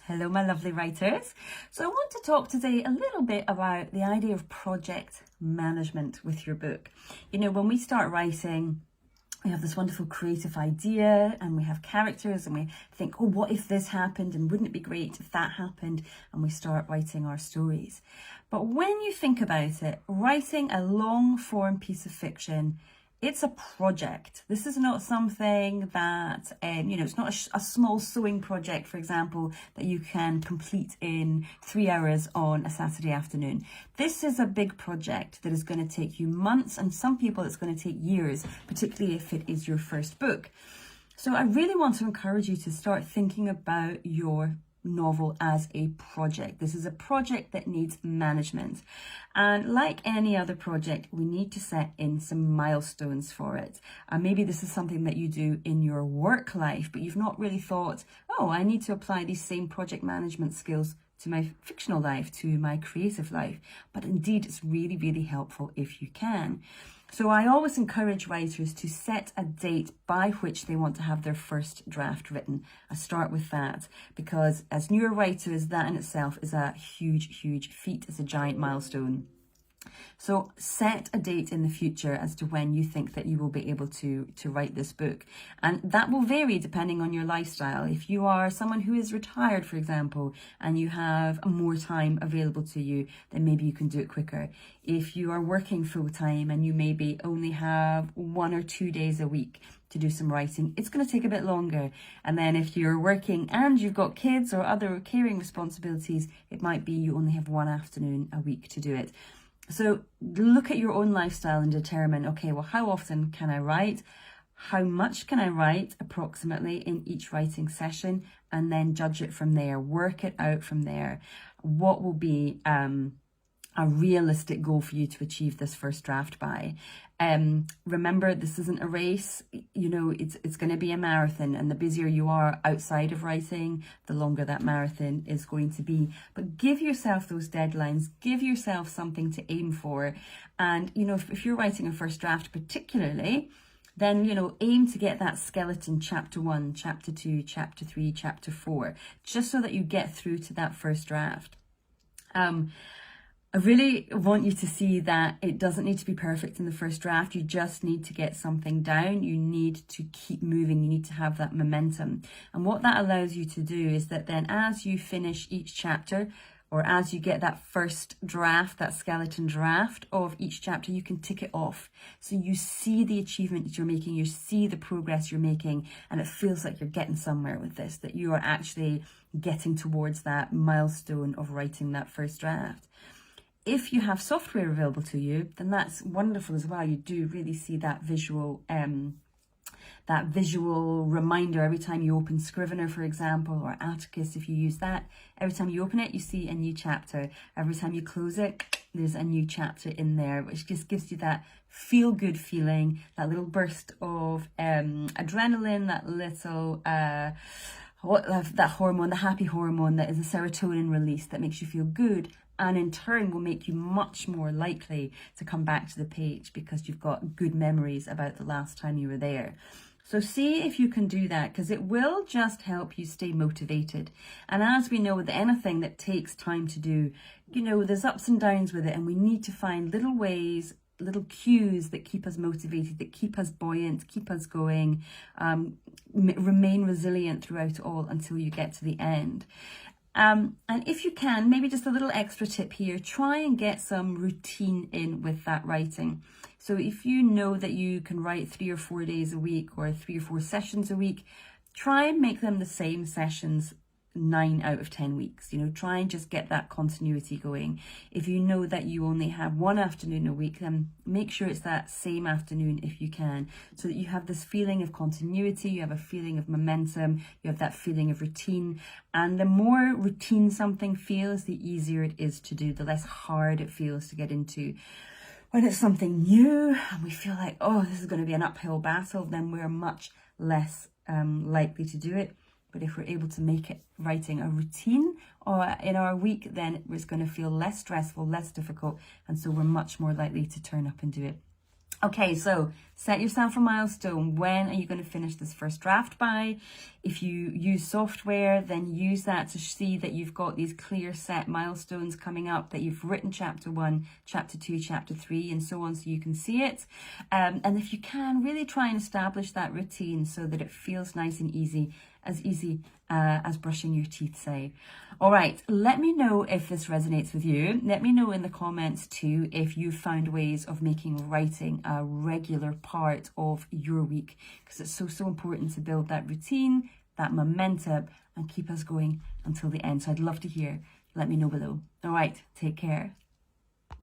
Hello, my lovely writers. So I want to talk today a little bit about the idea of project management with your book. You know, when we start writing, we have this wonderful creative idea and we have characters and we think, oh, what if this happened? And wouldn't it be great if that happened? And we start writing our stories. But when you think about it, writing a long form piece of fiction, it's a project. This is not something that, it's not a small sewing project, for example, that you can complete in 3 hours on a Saturday afternoon. This is a big project that is going to take you months, and some people it's going to take years, particularly if it is your first book. So I really want to encourage you to start thinking about your novel as a project. This is a project that needs management, and like any other project, we need to set in some milestones for it. And maybe this is something that you do in your work life, but you've not really thought, oh, I need to apply these same project management skills to my fictional life, to my creative life. But indeed, it's really, really helpful if you can. So I always encourage writers to set a date by which they want to have their first draft written. I start with that because as newer writers, that in itself is a huge, huge feat. It's a giant milestone. So set a date in the future as to when you think that you will be able to write this book. And that will vary depending on your lifestyle. If you are someone who is retired, for example, and you have more time available to you, then maybe you can do it quicker. If you are working full time and you maybe only have 1 or 2 days a week to do some writing, it's going to take a bit longer. And then if you're working and you've got kids or other caring responsibilities, it might be you only have 1 afternoon a week to do it. So look at your own lifestyle and determine, okay, well, how often can I write? How much can I write approximately in each writing session? And then judge it from there, work it out from there. What will be a realistic goal for you to achieve this first draft by? Remember, this isn't a race. You know, it's going to be a marathon, and the busier you are outside of writing, the longer that marathon is going to be. But give yourself those deadlines, give yourself something to aim for. And, you know, if you're writing a first draft particularly, then, you know, aim to get that skeleton chapter 1, chapter 2, chapter 3, chapter 4, just so that you get through to that first draft. I really want you to see that it doesn't need to be perfect in the first draft. You just need to get something down. You need to keep moving. You need to have that momentum. And what that allows you to do is that then as you finish each chapter, or as you get that first draft, that skeleton draft of each chapter, you can tick it off. So you see the achievements you're making, you see the progress you're making, and it feels like you're getting somewhere with this, that you are actually getting towards that milestone of writing that first draft. If you have software available to you, then that's wonderful as well. You do really see that visual reminder every time you open Scrivener, for example, or Atticus, if you use that. Every time you open it, you see a new chapter. Every time you close it, there's a new chapter in there, which just gives you that feel-good feeling, that little burst of adrenaline, that little... that hormone, the happy hormone that is a serotonin release that makes you feel good, and in turn will make you much more likely to come back to the page because you've got good memories about the last time you were there. So see if you can do that, because it will just help you stay motivated. And as we know with anything that takes time to do, you know, there's ups and downs with it, and we need to find little ways, little cues that keep us motivated, that keep us buoyant, keep us going, remain resilient throughout it all until you get to the end. And if you can, maybe just a little extra tip here, try and get some routine in with that writing. So if you know that you can write 3 or 4 days a week or 3 or 4 sessions a week, try and make them the same sessions 9 out of 10 weeks. You know, try and just get that continuity going. If you know that you only have 1 afternoon a week, then make sure it's that same afternoon if you can, so that you have this feeling of continuity, you have a feeling of momentum, you have that feeling of routine. And the more routine something feels, the easier it is to do, the less hard it feels to get into. When it's something new and we feel like, oh, this is going to be an uphill battle, then we're much less likely to do it. But if we're able to make it writing a routine or in our week, then it's going to feel less stressful, less difficult. And so we're much more likely to turn up and do it. Okay, so set yourself a milestone. When are you going to finish this first draft by? If you use software, then use that to see that you've got these clear set milestones coming up, that you've written chapter 1, chapter 2, chapter 3, and so on, so you can see it. And if you can, really try and establish that routine so that it feels nice and easy as brushing your teeth, say. All right, let me know if this resonates with you. Let me know in the comments too if you've found ways of making writing a regular part of your week, because it's so important to build that routine, that momentum, and keep us going until the end. So I'd love to hear. Let me know below. All right, take care.